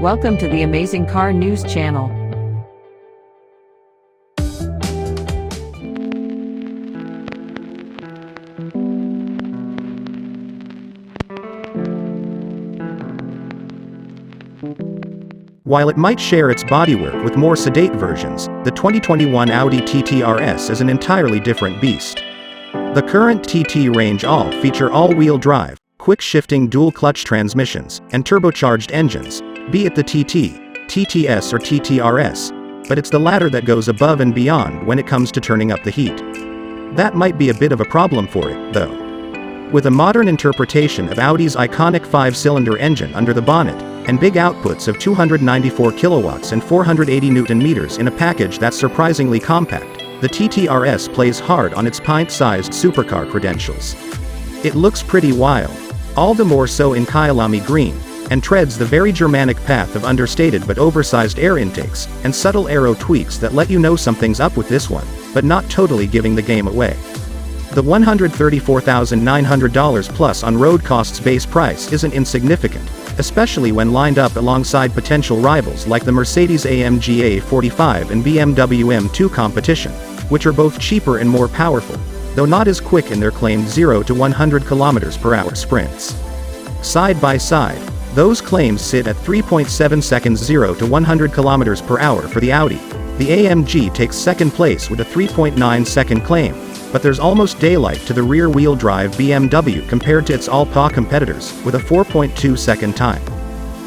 Welcome to the Amazing Car News Channel. While it might share its bodywork with more sedate versions, the 2021 Audi TT RS is an entirely different beast. The current TT range all feature all-wheel drive, quick-shifting dual-clutch transmissions, and turbocharged engines, be it the TT, TTS or TTRS, but it's the latter that goes above and beyond when it comes to turning up the heat. That might be a bit of a problem for it, though. With a modern interpretation of Audi's iconic 5-cylinder engine under the bonnet, and big outputs of 294 kilowatts and 480 Newton meters in a package that's surprisingly compact, the TT RS plays hard on its pint-sized supercar credentials. It looks pretty wild, all the more so in Kyalami Green, and treads the very Germanic path of understated but oversized air intakes, and subtle aero tweaks that let you know something's up with this one, but not totally giving the game away. The $134,900 plus on-road costs base price isn't insignificant, especially when lined up alongside potential rivals like the Mercedes-AMG A45 and BMW M2 competition, which are both cheaper and more powerful, though not as quick in their claimed 0 to 100 km/h sprints. Side by side, those claims sit at 3.7 seconds 0 to 100 km/h for the Audi. The AMG takes second place with a 3.9 second claim, but there's almost daylight to the rear-wheel drive BMW compared to its all-PA competitors, with a 4.2 second time.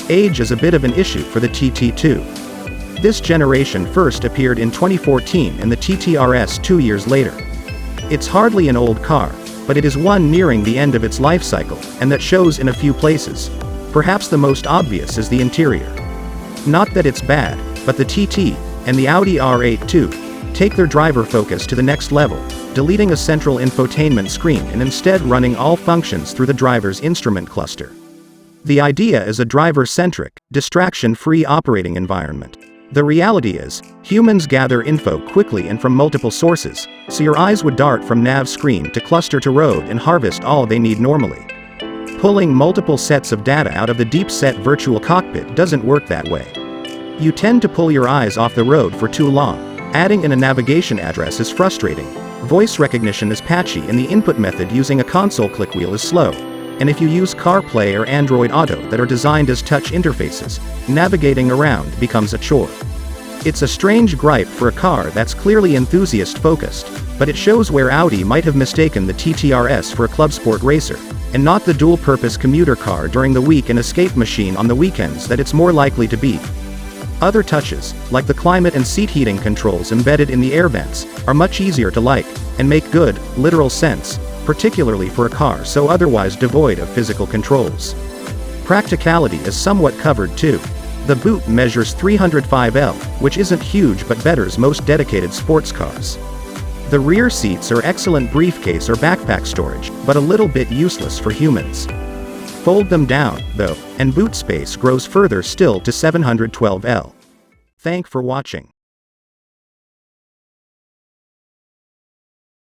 Age is a bit of an issue for the TT2. This generation first appeared in 2014 and the TT RS 2 years later. It's hardly an old car, but it is one nearing the end of its life cycle, and that shows in a few places. Perhaps the most obvious is the interior. Not that it's bad, but the TT, and the Audi R8 too, take their driver focus to the next level, deleting a central infotainment screen and instead running all functions through the driver's instrument cluster. The idea is a driver-centric, distraction-free operating environment. The reality is, humans gather info quickly and from multiple sources, so your eyes would dart from nav screen to cluster to road and harvest all they need normally. Pulling multiple sets of data out of the deep-set virtual cockpit doesn't work that way. You tend to pull your eyes off the road for too long. Adding in a navigation address is frustrating. Voice recognition is patchy and the input method using a console click wheel is slow. And if you use CarPlay or Android Auto that are designed as touch interfaces, navigating around becomes a chore. It's a strange gripe for a car that's clearly enthusiast-focused, but it shows where Audi might have mistaken the TT RS for a club sport racer, and not the dual-purpose commuter car during the week and escape machine on the weekends that it's more likely to be. Other touches, like the climate and seat heating controls embedded in the air vents, are much easier to like, and make good, literal sense, particularly for a car so otherwise devoid of physical controls. Practicality is somewhat covered too. The boot measures 305 L, which isn't huge but betters most dedicated sports cars. The rear seats are excellent briefcase or backpack storage, but a little bit useless for humans. Fold them down, though, and boot space grows further still to 712 L. Thanks for watching.